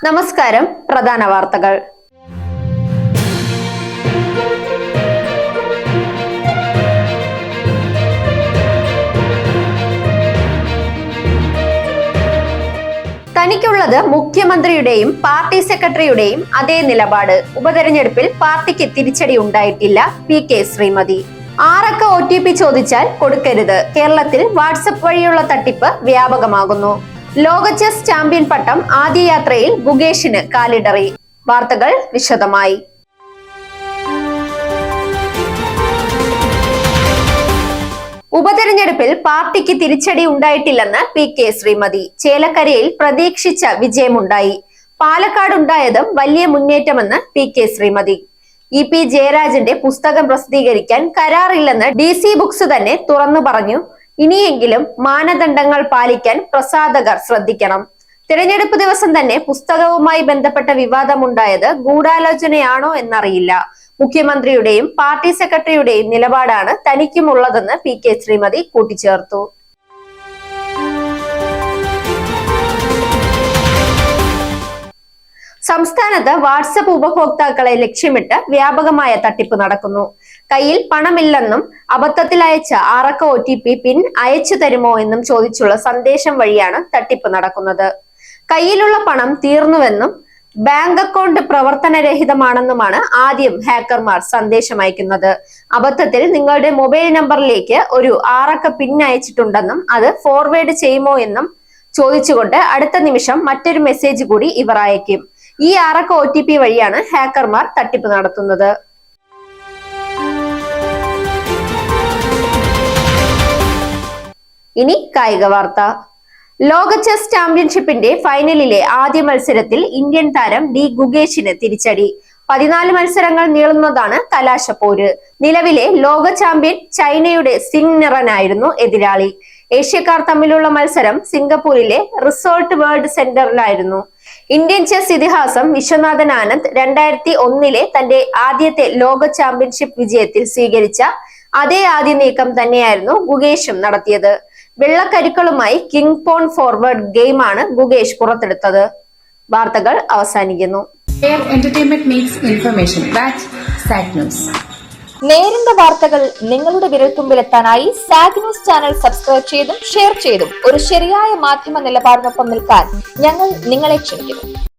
നമസ്കാരം. പ്രധാന വാർത്തകൾ. തനിക്കുള്ളത് മുഖ്യമന്ത്രിയുടെയും പാർട്ടി സെക്രട്ടറിയുടെയും അതേ നിലപാട്. ഉപതെരഞ്ഞെടുപ്പിൽ പാർട്ടിക്ക് തിരിച്ചടി ഉണ്ടായിട്ടില്ല. പി.കെ. ശ്രീമതി. 6 അക്ക OTP ചോദിച്ചാൽ കൊടുക്കരുത്. കേരളത്തിൽ വാട്സപ്പ് വഴിയുള്ള തട്ടിപ്പ് വ്യാപകമാകുന്നു. ലോക ചെസ് ചാമ്പ്യൻ പട്ടം ആദ്യ യാത്രയിൽ ഗുകേഷിന് കാലിടറി. വാർത്തകൾ വിശദമായി. ഉപതെരഞ്ഞെടുപ്പിൽ പാർട്ടിക്ക് തിരിച്ചടി ഉണ്ടായിട്ടില്ലെന്ന് പി.കെ. ശ്രീമതി. ചേലക്കരയിൽ പ്രതീക്ഷിച്ച വിജയമുണ്ടായി. പാലക്കാടുണ്ടായതും വലിയ മുന്നേറ്റമെന്ന് പി.കെ. ശ്രീമതി. EP ജയരാജന്റെ പുസ്തകം പ്രസിദ്ധീകരിക്കാൻ കരാറില്ലെന്ന് DC ബുക്സ് തന്നെ തുറന്നു പറഞ്ഞു. ഇനിയെങ്കിലും മാനദണ്ഡങ്ങൾ പാലിക്കാൻ പ്രസാധകർ ശ്രദ്ധിക്കണം. തിരഞ്ഞെടുപ്പ് ദിവസം തന്നെ പുസ്തകവുമായി ബന്ധപ്പെട്ട വിവാദമുണ്ടായത് ഗൂഢാലോചനയാണോ എന്നറിയില്ല. മുഖ്യമന്ത്രിയുടെയും പാർട്ടി സെക്രട്ടറിയുടെയും നിലപാടാണ് തനിക്കുമുള്ളതെന്ന് പി.കെ. ശ്രീമതി കൂട്ടിച്ചേർത്തു. സംസ്ഥാനത്ത് വാട്സപ്പ് ഉപഭോക്താക്കളെ ലക്ഷ്യമിട്ട് വ്യാപകമായ തട്ടിപ്പ് നടക്കുന്നു. കയ്യിൽ പണമില്ലെന്നും അബദ്ധത്തിൽ അയച്ച 6 അക്ക OTP പിൻ അയച്ചു തരുമോ എന്നും ചോദിച്ചുള്ള സന്ദേശം വഴിയാണ് തട്ടിപ്പ് നടക്കുന്നത്. കയ്യിലുള്ള പണം തീർന്നുവെന്നും ബാങ്ക് അക്കൗണ്ട് പ്രവർത്തനരഹിതമാണെന്നുമാണ് ആദ്യം ഹാക്കർമാർ സന്ദേശം അയക്കുന്നത്. അബദ്ധത്തിൽ നിങ്ങളുടെ മൊബൈൽ നമ്പറിലേക്ക് ഒരു 6 അക്ക പിൻ അയച്ചിട്ടുണ്ടെന്നും അത് ഫോർവേഡ് ചെയ്യുമോ എന്നും ചോദിച്ചുകൊണ്ട് അടുത്ത നിമിഷം മറ്റൊരു മെസ്സേജ് കൂടി ഇവർ അയക്കും. ഈ 6 അക്ക OTP വഴിയാണ് ഹാക്കർമാർ തട്ടിപ്പ് നടത്തുന്നത്. ഇനി കായിക വാർത്ത. ലോക ചെസ് ചാമ്പ്യൻഷിപ്പിന്റെ ഫൈനലിലെ ആദ്യ മത്സരത്തിൽ ഇന്ത്യൻ താരം D ഗുകേഷിന് തിരിച്ചടി. 14 മത്സരങ്ങൾ നീളുന്നതാണ് കലാശപ്പോര്. നിലവിലെ ലോക ചാമ്പ്യൻ ചൈനയുടെ സിംഗ് നിറനായിരുന്നു എതിരാളി. ഏഷ്യക്കാർ തമ്മിലുള്ള മത്സരം സിംഗപ്പൂരിലെ റിസോർട്ട് വേൾഡ് സെന്ററിലായിരുന്നു. ഇന്ത്യൻ ചെസ് ഇതിഹാസം വിശ്വനാഥൻ ആനന്ദ് 2001 തന്റെ ആദ്യത്തെ ലോക ചാമ്പ്യൻഷിപ്പ് വിജയത്തിൽ സ്വീകരിച്ച അതേ ആദ്യ നീക്കം തന്നെയായിരുന്നു ഗുകേഷും നടത്തിയത്. വെള്ളക്കരുക്കളുമായി കിങ് പോൺ ഫോർവേഡ് ഗെയിമാണ് ഗുകേഷ് പുറത്തെടുത്തത്. വാർത്തകൾ അവസാനിക്കുന്നു. നേരിന്റെ വാർത്തകൾ നിങ്ങളുടെ വിരൽത്തുമ്പിലെത്താനായി സാഗ് ന്യൂസ് ചാനൽ സബ്സ്ക്രൈബ് ചെയ്തും ഷെയർ ചെയ്തും ഒരു ശരിയായ മാധ്യമ നിലപാടിനൊപ്പം നിൽക്കാൻ ഞങ്ങൾ നിങ്ങളെ ക്ഷണിക്കുന്നു.